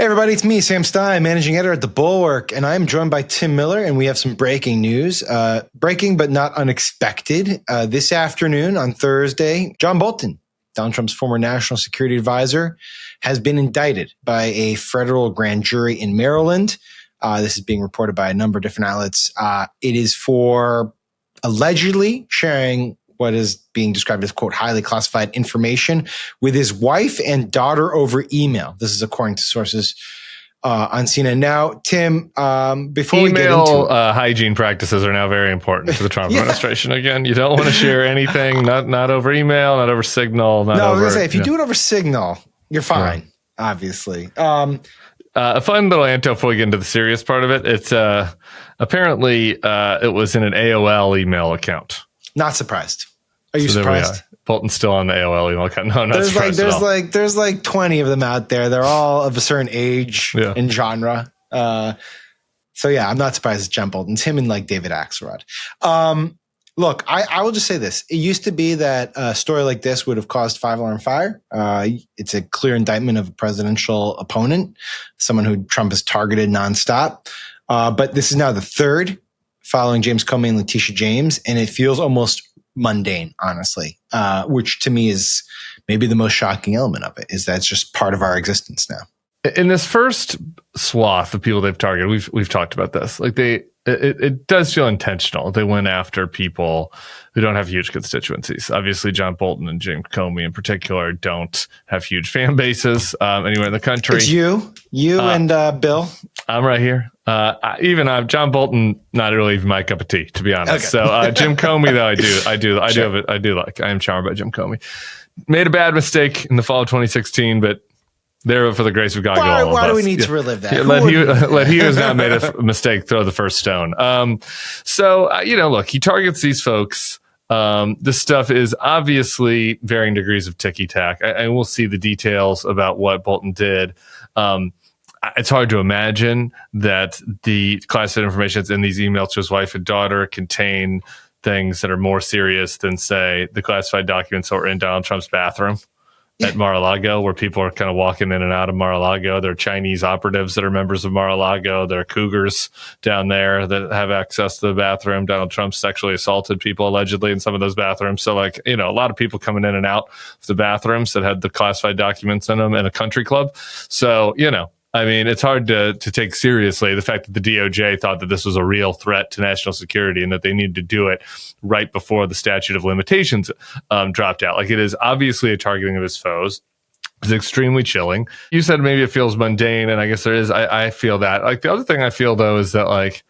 Hey everybody, it's me, Sam Stein, managing editor at the Bulwark, and I'm joined by Tim Miller, and we have some breaking news. Breaking but not unexpected. This afternoon on Thursday, John Bolton, Donald Trump's former national security advisor, has been indicted by a federal grand jury in Maryland. This is being reported by a number of different outlets. It is for allegedly sharing what is being described as, quote, highly classified information with his wife and daughter over email. This is according to sources on CNN. Now, Tim, before we get into hygiene practices are now very important to the Trump administration. Again, you don't want to share anything, not over email, not over Signal. I was going to say, if you do it over Signal, you're fine, obviously. A fun little anecdote before we get into the serious part of it. It's apparently it was in an AOL email account. Not surprised. Are you surprised? Bolton's still on the AOL email account. No, not surprised at all. There's like 20 of them out there. They're all of a certain age and genre. So yeah, I'm not surprised it's John Bolton. It's him and like David Axelrod. Look, I will just say this. It used to be that a story like this would have caused 5-alarm fire. It's a clear indictment of a presidential opponent, someone who Trump has targeted nonstop. But this is now the third following James Comey and Letitia James, and it feels almost mundane, honestly, which to me is maybe the most shocking element of it, is that it's just part of our existence now. In this first swath of people they've targeted, we've talked about this. Like it does feel intentional. They went after people who don't have huge constituencies. Obviously, John Bolton and James Comey in particular don't have huge fan bases anywhere in the country. It's you and Bill. I'm right here. John Bolton, not really my cup of tea, to be honest. Okay. So Jim Comey, though, I do like. I am charmed by Jim Comey. Made a bad mistake in the fall of 2016, but there for the grace of God. Why do we need to relive that? Let he who has not made a mistake throw the first stone. Look, he targets these folks. This stuff is obviously varying degrees of ticky-tack. I will see the details about what Bolton did. It's hard to imagine that the classified information that's in these emails to his wife and daughter contain things that are more serious than, say, the classified documents that were in Donald Trump's bathroom at Mar-a-Lago, where people are kind of walking in and out of Mar-a-Lago. There are Chinese operatives that are members of Mar-a-Lago. There are cougars down there that have access to the bathroom. Donald Trump sexually assaulted people allegedly in some of those bathrooms. So, a lot of people coming in and out of the bathrooms that had the classified documents in them in a country club. So, it's hard to take seriously the fact that the DOJ thought that this was a real threat to national security and that they needed to do it right before the statute of limitations dropped out. Like, it is obviously a targeting of his foes. It's extremely chilling. You said maybe it feels mundane, and I guess there is. I feel that. Like, the other thing I feel, though, is that,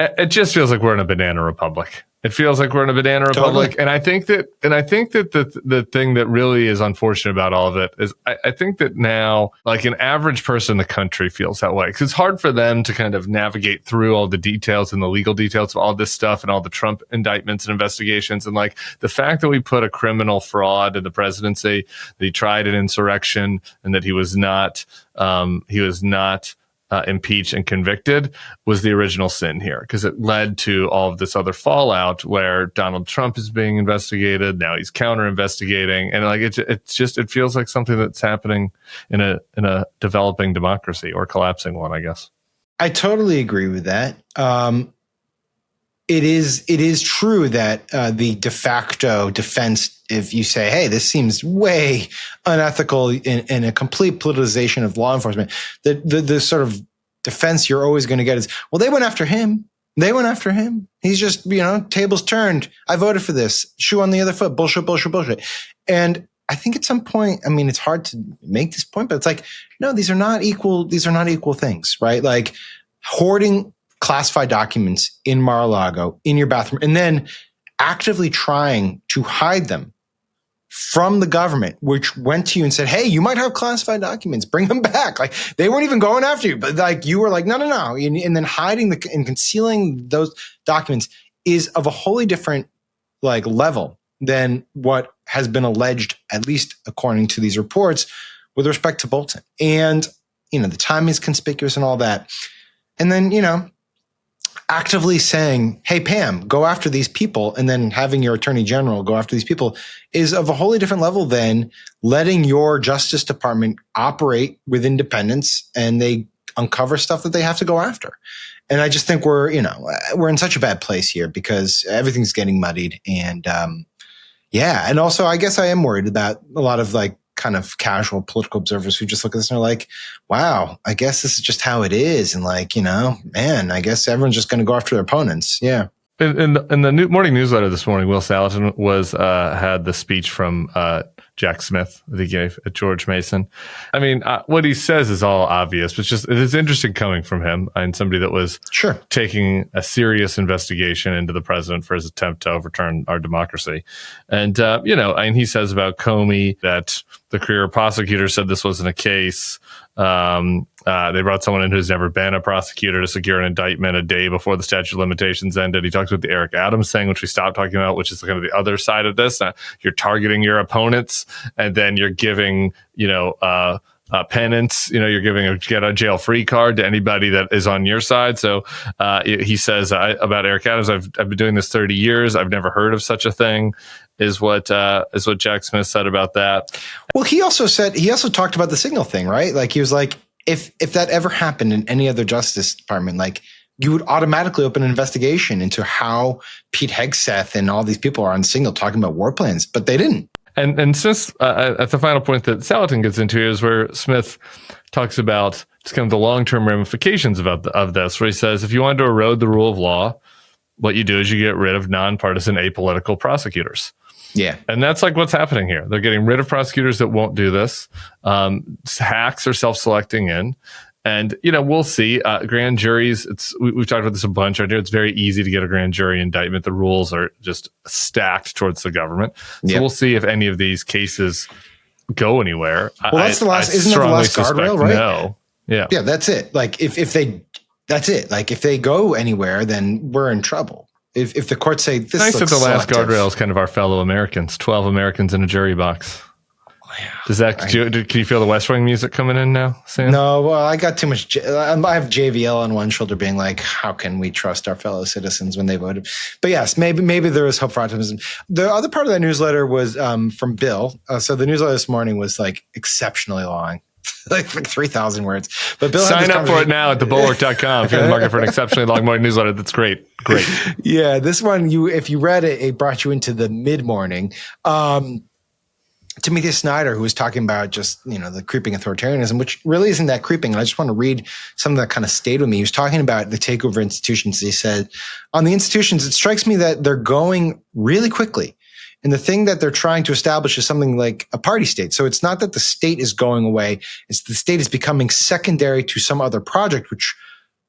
it just feels like we're in a banana republic. It feels like we're in a banana republic. Totally. And I think that the thing that really is unfortunate about all of it is I think that now, an average person in the country feels that way. Because it's hard for them to kind of navigate through all the details and the legal details of all this stuff and all the Trump indictments and investigations. And the fact that we put a criminal fraud in the presidency, that he tried an insurrection and that he was not impeached and convicted was the original sin here, because it led to all of this other fallout where Donald Trump is being investigated. Now he's counter investigating. And it feels like something that's happening in a developing democracy, or collapsing one, I guess. I totally agree with that. It is true that the de facto defense, if you say, hey, this seems way unethical in a complete politicization of law enforcement, the sort of defense you're always going to get is, well, they went after him. He's just, tables turned. I voted for this. Shoe on the other foot. Bullshit. And I think at some point, it's hard to make this point, but it's like, no, these are not equal things, right? Like, hoarding classified documents in Mar-a-Lago in your bathroom and then actively trying to hide them from the government, which went to you and said, hey, you might have classified documents, bring them back. Like, they weren't even going after you, but you were like, no. And then hiding and concealing those documents is of a wholly different level than what has been alleged, at least according to these reports, with respect to Bolton. And, the time is conspicuous and all that. And then, actively saying, hey, Pam, go after these people, and then having your attorney general go after these people is of a wholly different level than letting your Justice Department operate with independence and they uncover stuff that they have to go after. And I just think we're in such a bad place here because everything's getting muddied. And and also I guess I am worried about a lot of like kind of casual political observers who just look at this and are like, wow, I guess this is just how it is. And like, man, I guess everyone's just going to go after their opponents. Yeah. In the morning newsletter this morning, Will Salatin had the speech from Jack Smith that he gave at George Mason. I mean, what he says is all obvious, but it is interesting coming from him and somebody that was taking a serious investigation into the president for his attempt to overturn our democracy. And, and he says about Comey that the career prosecutor said this wasn't a case. They brought someone in who's never been a prosecutor to secure an indictment a day before the statute of limitations ended. He talks about the Eric Adams thing, which we stopped talking about, which is kind of the other side of this. You're targeting your opponents and then you're giving, penance, you're giving a get out of jail free card to anybody that is on your side. So he says about Eric Adams, I've been doing this 30 years. I've never heard of such a thing. Is what Jack Smith said about that. Well, he also talked about the signal thing, right? Like he was like, if that ever happened in any other Justice Department, like you would automatically open an investigation into how Pete Hegseth and all these people are on Signal talking about war plans, but they didn't. And since at the final point that Salatin gets into is where Smith talks about just kind of the long-term ramifications of this, where he says, if you want to erode the rule of law, what you do is you get rid of nonpartisan apolitical prosecutors. Yeah. And that's like what's happening here. They're getting rid of prosecutors that won't do this. Hacks are self-selecting in. And, we'll see. Grand juries, we've talked about this a bunch. I know it's very easy to get a grand jury indictment. The rules are just stacked towards the government. So we'll see if any of these cases go anywhere. Well, that's the last, isn't that the last guardrail, right? No. Yeah. Yeah, that's it. Like that's it. Like if they go anywhere, then we're in trouble. If the courts say this nice looks that the last selective. guardrail is kind of our fellow Americans, 12 Americans in a jury box. Yeah, Does that? Can you feel the West Wing music coming in now, Sam? No, well, I got too much. I have JVL on one shoulder, being like, "How can we trust our fellow citizens when they voted?" But yes, maybe there is hope for optimism. The other part of that newsletter was from Bill. So the newsletter this morning was like exceptionally long, like 3,000 words. But Bill sign up for it now at thebulwark.com if you're in the market for an exceptionally long morning newsletter. That's great. Yeah, this one if you read it, it brought you into the mid morning. Timothy Snyder, who was talking about just, the creeping authoritarianism, which really isn't that creeping. And I just want to read something that kind of stayed with me. He was talking about the takeover institutions. He said, on the institutions, it strikes me that they're going really quickly. And the thing that they're trying to establish is something like a party state. So it's not that the state is going away. It's the state is becoming secondary to some other project, which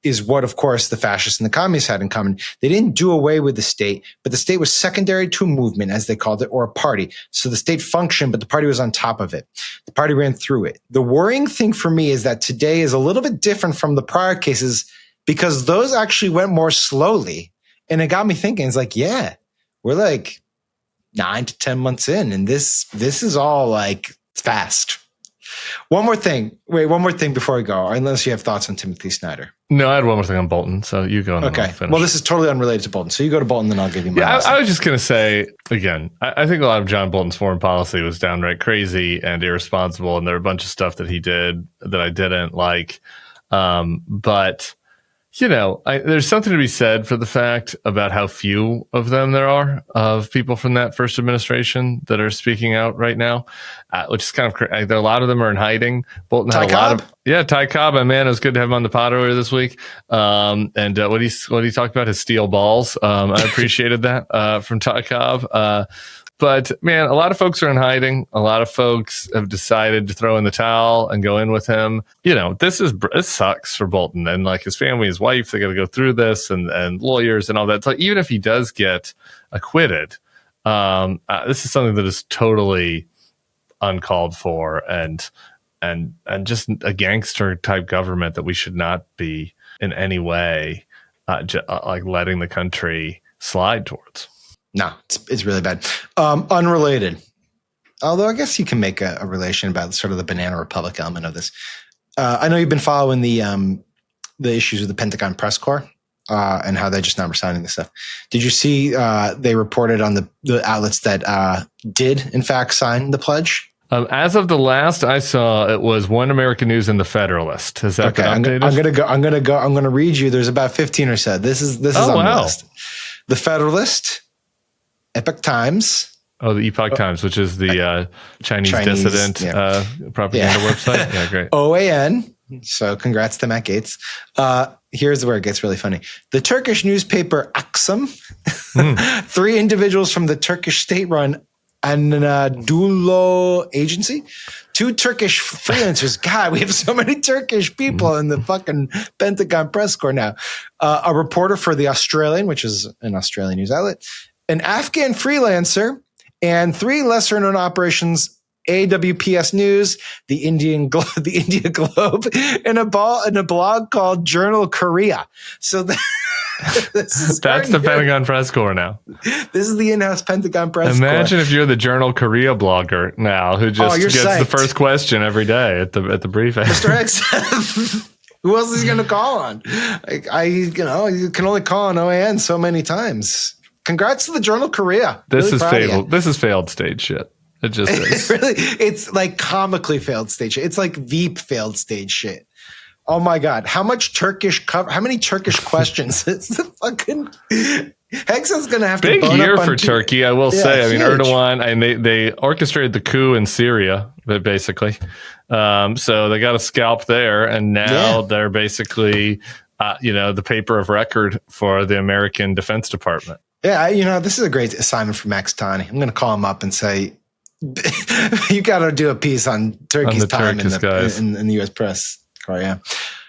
is what, of course, the fascists and the communists had in common. They didn't do away with the state, but the state was secondary to a movement, as they called it, or a party. So the state functioned, but the party was on top of it. The party ran through it. The worrying thing for me is that today is a little bit different from the prior cases because those actually went more slowly. And it got me thinking, it's like, yeah, we're like 9 to 10 months in, and this is all like fast. One more thing before we go, unless you have thoughts on Timothy Snyder. No, I had one more thing on Bolton, so you go. Okay. Well, this is totally unrelated to Bolton, so you go to Bolton, then I'll give you my. Yeah, I was just going to say again. I think a lot of John Bolton's foreign policy was downright crazy and irresponsible, and there were a bunch of stuff that he did that I didn't like. But there's something to be said for the fact about how few of them there are of people from that first administration that are speaking out right now, which is kind of a lot of them are in hiding. Bolton had a lot of Ty Cobb, my man. It was good to have him on the pod earlier this week. And what he talked about his steel balls. I appreciated that from Ty Cobb. But man, a lot of folks are in hiding. A lot of folks have decided to throw in the towel and go in with him. This sucks for Bolton and like his family, his wife. They got to go through this and lawyers and all that. So even if he does get acquitted, this is something that is totally uncalled for and just a gangster type government that we should not be in any way like letting the country slide towards. No, it's really bad. Unrelated. Although I guess you can make a relation about sort of the banana republic element of this. I know you've been following the issues with the Pentagon press corps. and how they're just not resigning this stuff. Did you see they reported on the outlets that did in fact sign the pledge? As of the last I saw, it was One American News and the Federalist. Has that been updated? I'm gonna read you. There's about 15 or so. This is on the list. The Federalist, Epoch Times. Oh, the Epoch Times, which is the Chinese dissident propaganda website. Yeah, great. OAN. So congrats to Matt Gaetz. Here's where it gets really funny. The Turkish newspaper Akşam. 3 individuals from the Turkish state-run Anadolu Agency. 2 Turkish freelancers. God, we have so many Turkish people in the fucking Pentagon press corps now. A reporter for The Australian, which is an Australian news outlet. An Afghan freelancer. And 3 lesser-known operations, AWPS News, the India Globe, and a blog called Journal Korea. So that's the Pentagon press corps now. This is the in-house Pentagon press corps. Imagine if you're the Journal Korea blogger now, who just gets psyched. The first question every day at the briefing. Mr. X, who else is he going to call on? You can only call on OAN so many times. Congrats to the Journal Korea. This is failed. This is failed stage shit. It just is. It's like comically failed stage shit. It's like Veep failed stage shit. Oh my God. How many Turkish questions? It's the fucking Hexa's going to have to big year for Turkey, I will say. I mean, huge. Erdogan, and they orchestrated the coup in Syria, basically. So they got a scalp there, and now they're basically, the paper of record for the American Defense Department. Yeah, this is a great assignment for Max Tani. I'm going to call him up and say, you got to do a piece on Turkey's time in the U.S. press. Oh, yeah.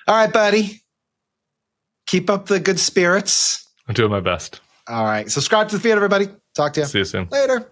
All right, buddy. Keep up the good spirits. I'm doing my best. All right. Subscribe to the feed, everybody. Talk to you. See you soon. Later.